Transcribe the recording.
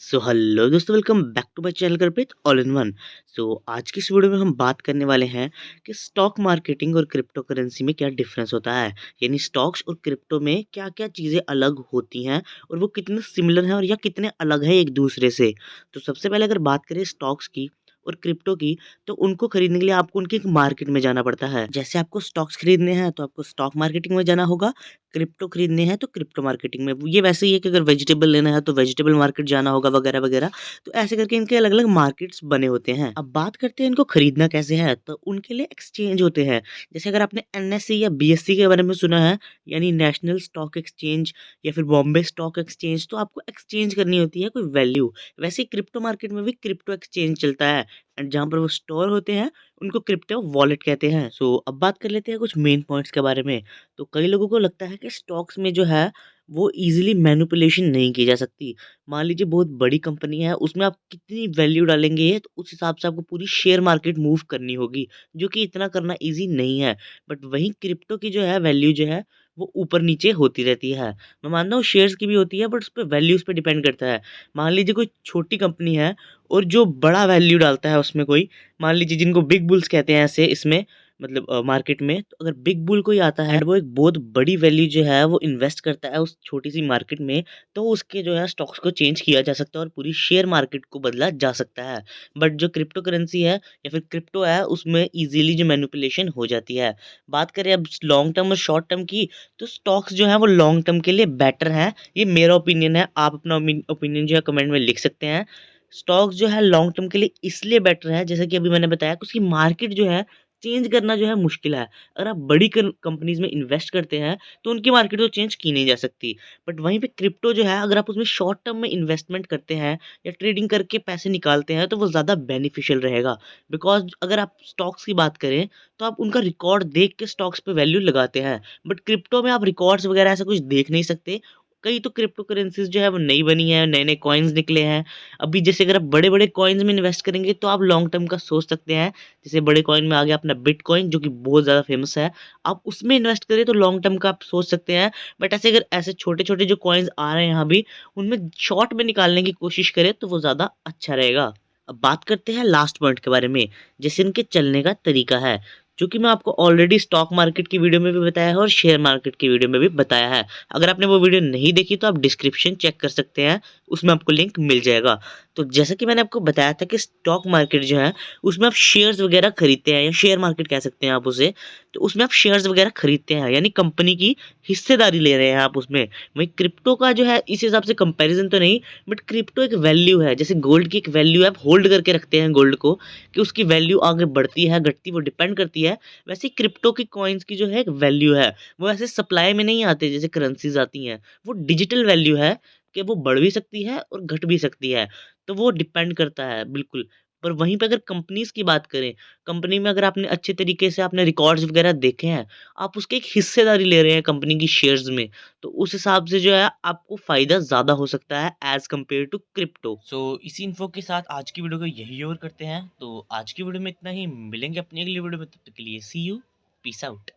सो hello दोस्तों, welcome back to my channel Gurpreet all in one. So आज की इस वीडियो में हम बात करने वाले हैं कि स्टॉक मार्केटिंग और क्रिप्टो करेंसी में क्या डिफरेंस होता है। यानी स्टॉक्स और क्रिप्टो में क्या क्या चीज़ें अलग होती हैं और वो कितने सिमिलर हैं और या कितने अलग है एक दूसरे से। तो सबसे पहले अगर बात करें स्टॉक्स की और क्रिप्टो की, तो उनको खरीदने के लिए आपको उनकी एक मार्केट में जाना पड़ता है। जैसे आपको स्टॉक्स खरीदने हैं तो आपको स्टॉक मार्केटिंग में जाना होगा, क्रिप्टो खरीदने हैं तो क्रिप्टो मार्केटिंग में। ये वैसे ही है कि अगर वेजिटेबल लेना है तो वेजिटेबल मार्केट जाना होगा वगैरह वगैरह। तो ऐसे करके इनके अलग अलग मार्केट्स बने होते हैं। अब बात करते हैं इनको खरीदना कैसे है, तो उनके लिए एक्सचेंज होते हैं। जैसे अगर आपने एनएससी या बीएससी के बारे में सुना है, यानी नेशनल स्टॉक एक्सचेंज या फिर बॉम्बे स्टॉक एक्सचेंज, तो आपको एक्सचेंज करनी होती है कोई वैल्यू। वैसे ही क्रिप्टो मार्केट में भी क्रिप्टो एक्सचेंज चलता है, एंड जहाँ पर वो स्टोर होते हैं उनको क्रिप्टो वॉलेट कहते हैं। सो अब बात कर लेते हैं कुछ मेन पॉइंट्स के बारे में। तो कई लोगों को लगता है कि स्टॉक्स में जो है वो ईज़िली मैनिपुलेशन नहीं की जा सकती। मान लीजिए बहुत बड़ी कंपनी है, उसमें आप कितनी वैल्यू डालेंगे तो उस हिसाब से आपको पूरी शेयर मार्केट मूव करनी होगी, जो कि इतना करना ईज़ी नहीं है। बट वहीं क्रिप्टो की जो है वैल्यू जो है वो ऊपर-नीचे होती रहती है। मैं मानता हूँ शेयर्स की भी होती है, बट उसपे वैल्यूज़ पे डिपेंड करता है। मान लीजिए कोई छोटी कंपनी है और जो बड़ा वैल्यू डालता है उसमें कोई, मान लीजिए जिनको बिग बुल्स कहते हैं ऐसे इसमें, मतलब मार्केट में, तो अगर बिग बुल कोई आता है एंड वो एक बहुत बड़ी वैल्यू जो है वो इन्वेस्ट करता है उस छोटी सी मार्केट में, तो उसके जो है स्टॉक्स को चेंज किया जा सकता है और पूरी शेयर मार्केट को बदला जा सकता है। बट जो क्रिप्टो करेंसी है या फिर क्रिप्टो है, उसमें इजीली जो मैनिपुलेशन हो जाती है। बात करें अब लॉन्ग टर्म और शॉर्ट टर्म की, तो स्टॉक्स जो है वो लॉन्ग टर्म के लिए बेटर है। ये मेरा ओपिनियन है, आप अपना ओपिनियन जो है कमेंट में लिख सकते हैं। स्टॉक्स जो है लॉन्ग टर्म के लिए इसलिए बेटर है, जैसे कि अभी मैंने बताया कि उसकी मार्केट जो है चेंज करना जो है मुश्किल है। अगर आप बड़ी कंपनीज में इन्वेस्ट करते हैं तो उनकी मार्केट तो चेंज की नहीं जा सकती। बट वहीं पे क्रिप्टो जो है, अगर आप उसमें शॉर्ट टर्म में इन्वेस्टमेंट करते हैं या ट्रेडिंग करके पैसे निकालते हैं तो वो ज़्यादा बेनिफिशियल रहेगा। बिकॉज अगर आप स्टॉक्स की बात करें तो आप उनका रिकॉर्ड देख के स्टॉक्स पे वैल्यू लगाते हैं, बट क्रिप्टो में आप रिकॉर्ड्स वगैरह ऐसा कुछ देख नहीं सकते। कई तो क्रिप्टो करेंसीज जो है वो नई बनी है, नए नए कॉइन्स निकले हैं अभी। जैसे अगर आप बड़े बड़े कॉइन्स में इन्वेस्ट करेंगे तो आप लॉन्ग टर्म का सोच सकते हैं। जैसे बड़े कॉइन में आ गया अपना बिटकॉइन, जो कि बहुत ज़्यादा फेमस है। आप उसमें इन्वेस्ट करें तो लॉन्ग टर्म का आप सोच सकते हैं। बट ऐसे अगर ऐसे छोटे-छोटे जो कॉइन्स आ रहे हैं यहाँ भी, उनमें शॉर्ट में निकालने की कोशिश करें तो वो ज़्यादा अच्छा रहेगा। अब बात करते हैं लास्ट पॉइंट के बारे में, जैसे इनके चलने का तरीका है, जो कि मैं आपको ऑलरेडी स्टॉक मार्केट की वीडियो में भी बताया है और शेयर मार्केट की वीडियो में भी बताया है। अगर आपने वो वीडियो नहीं देखी तो आप डिस्क्रिप्शन चेक कर सकते हैं, उसमें आपको लिंक मिल जाएगा। तो जैसा कि मैंने आपको बताया था कि स्टॉक मार्केट जो है उसमें आप शेयर्स वगैरह खरीदते हैं, या शेयर मार्केट कह सकते हैं आप उसे। तो उसमें आप शेयर्स वगैरह खरीदते हैं, यानी कंपनी की हिस्सेदारी ले रहे हैं आप उसमें। वहीं क्रिप्टो का जो है इस हिसाब से कंपैरिजन तो नहीं, बट क्रिप्टो एक वैल्यू है, जैसे गोल्ड की एक वैल्यू है, आप होल्ड करके रखते हैं गोल्ड को कि उसकी वैल्यू आगे बढ़ती है घटती, वो डिपेंड करती है। वैसे ही क्रिप्टो की कॉइन्स की जो है एक वैल्यू है, वो ऐसे सप्लाई में नहीं आते जैसे करेंसीज आती हैं। वो डिजिटल वैल्यू है कि वो बढ़ भी सकती है और घट भी सकती है। तो वो डिपेंड करता है बिल्कुल। पर वहीं पे अगर कंपनीज़ की बात करें, कंपनी में अगर आपने अच्छे तरीके से आपने रिकॉर्ड्स वगैरह देखे हैं, आप उसकी एक हिस्सेदारी ले रहे हैं कंपनी की शेयर्स में, तो उस हिसाब से जो है आपको फ़ायदा ज़्यादा हो सकता है एज़ कम्पेयर टू क्रिप्टो। सो इसी इन्फो के साथ आज की वीडियो को यही ओवर करते हैं। तो आज की वीडियो में इतना ही, मिलेंगे अपनी अगली वीडियो में, तब तक के लिए सी यू, पीस आउट।